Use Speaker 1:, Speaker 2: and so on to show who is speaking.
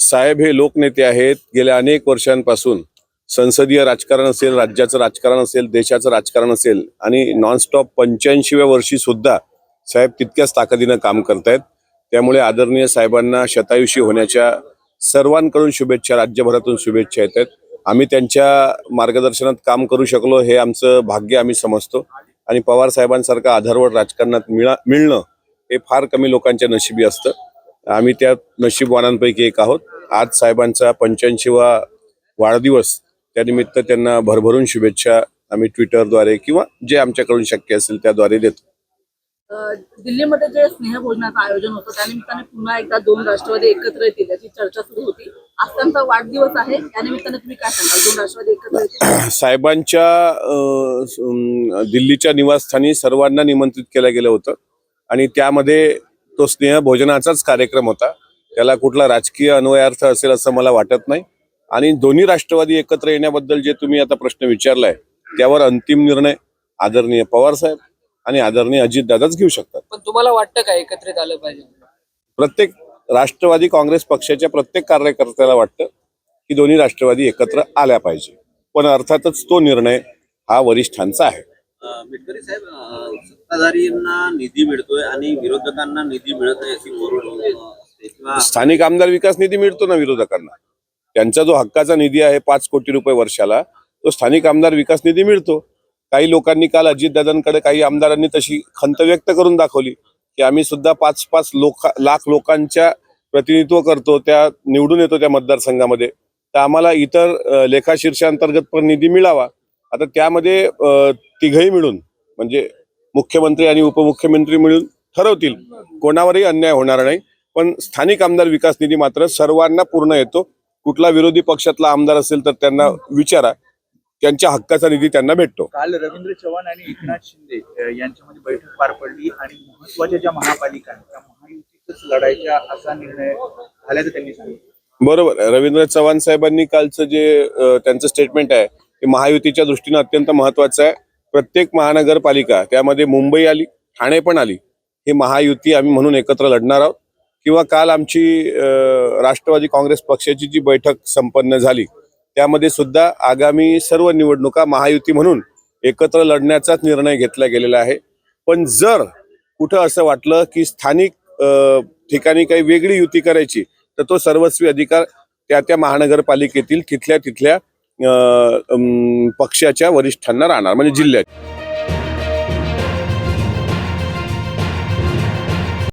Speaker 1: साहेब हे लोकनेते आहेत. गेल्या अनेक वर्षांपासून संसदीय राजकारण असेल, राज्याचं राजकारण असेल, देशाचं राजकारण असेल आणि नॉनस्टॉप 85व्या वर्षी सुद्धा साहेब तितक्याच ताकदीनं काम करतायत. त्यामुळे आदरणीय साहेबांना शतायुषी होण्याच्या सर्वांकडून शुभेच्छा, राज्यभरातून शुभेच्छा येत आहेत. आम्ही त्यांच्या मार्गदर्शनात काम करू शकलो हे आमचं भाग्य आम्ही समजतो आणि पवार साहेबांसारखं आधारवड राजकारणात मिळणं हे फार कमी लोकांच्या नशिबी असतं. आम्ही त्या नशीबवानांपैकी एक आहोत. आज साहेबांचा 85वा वाढदिवस, त्यानिमित्त त्यांना भरभरून शुभेच्छा आम्ही ट्विटरद्वारे किंवा जे आमच्याकडून शक्य असेल त्याद्वारे देतो.
Speaker 2: दिल्लीमध्ये जे स्नेहभोजनाचं आयोजन होतं त्यानिमित्ताने पुन्हा एकदा दोन राष्ट्रवादी एकत्र येतील याची चर्चा सुरू होती. आज त्यांचा वाढदिवस आहे, त्यानिमित्ताने तुम्ही काय सांगाल? दोन राष्ट्रवादी एकत्र येतील?
Speaker 1: साहेबांच्या दिल्लीच्या निवासस्थानी सर्वांना निमंत्रित केलं गेलं होतं आणि त्यामध्ये तो स्नेहभोजनाचाच कार्यक्रम होता. त्याला कुठला राजकीय अन्वयार्थ असेल असं मला वाटत नाही. आणि दोन्ही राष्ट्रवादी एकत्र येण्याबद्दल जे तुम्ही आता प्रश्न विचारलाय त्यावर अंतिम निर्णय आदरणीय पवार साहेब आणि आदरणीय अजितदादाच घेऊ शकतात.
Speaker 3: पण तुम्हाला वाटतं का एकत्रित आलं पाहिजे?
Speaker 1: प्रत्येक राष्ट्रवादी काँग्रेस पक्षाच्या प्रत्येक कार्यकर्त्याला वाटतं की दोन्ही राष्ट्रवादी एकत्र आल्या पाहिजे, पण अर्थातच तो निर्णय हा वरिष्ठांचा आहे.
Speaker 4: मिटकरी साहेब, सत्ताधारींना निधी मिळतोय आणि विरोधकांना निधी मिळत नाही अशी किंवा
Speaker 1: स्थानिक आमदार विकास निधी मिळतो ना विरोधकांना. त्यांचा जो हक्काचा निधी आहे 5 कोटी रुपये वर्षाला, तो स्थानिक आमदार विकास निधी मिळतो. काही लोकांनी काल अजितदादांकडे, काही आमदारांनी तशी खंत व्यक्त करून दाखवली की आम्ही सुद्धा 5-5 लाख लोकांच्या प्रतिनिधित्व करतो, त्या निवडून येतो त्या मतदारसंघामध्ये, तर आम्हाला इतर लेखाशीर्षांतर्गत पण निधी मिळावा. आता त्यामध्ये तिघही मिळून म्हणजे मुख्यमंत्री आणि उपमुख्यमंत्री मिळून ठरवतील, कोणावरही अन्याय होणार नाही. पण स्थानिक आमदार विकास निधी मात्र सर्वांना पूर्ण येतो. कुठला विरोधी पक्षातला आमदार असेल तर त्यांना विचारा, त्यांच्या हक्काचा निधी त्यांना भेटतो.
Speaker 5: काल रवींद्र चव्हाण आणि एकनाथ शिंदे यांच्यामध्ये बैठक पार पडली आणि महत्वाच्या ज्या महापालिका आहेत त्या महायुतीतच लढायच्या असा निर्णय झाल्याचं त्यांनी सांगितलं.
Speaker 1: बरोबर. रवींद्र चव्हाण साहेबांनी कालचं जे त्यांचं स्टेटमेंट आहे ते महायुतीच्या दृष्टीने अत्यंत महत्वाचं आहे. प्रत्येक महानगरपालिका, त्यामध्ये मुंबई आली, ठाणे पण आली, ही महायुती आम्ही म्हणून एकत्र लढणार आहोत. किंवा काल आमची राष्ट्रवादी काँग्रेस पक्षाची जी बैठक संपन्न झाली त्यामध्ये सुद्धा आगामी सर्व निवडणुका महायुती म्हणून एकत्र लढण्याचाच निर्णय घेतला गेलेला आहे. पण जर कुठं असं वाटलं की स्थानिक ठिकाणी काही वेगळी युती करायची तर तो सर्वस्वी अधिकार त्या महानगरपालिकेतील तिथल्या पक्षाच्या वरिष्ठांना राहणार, म्हणजे जिल्ह्यात.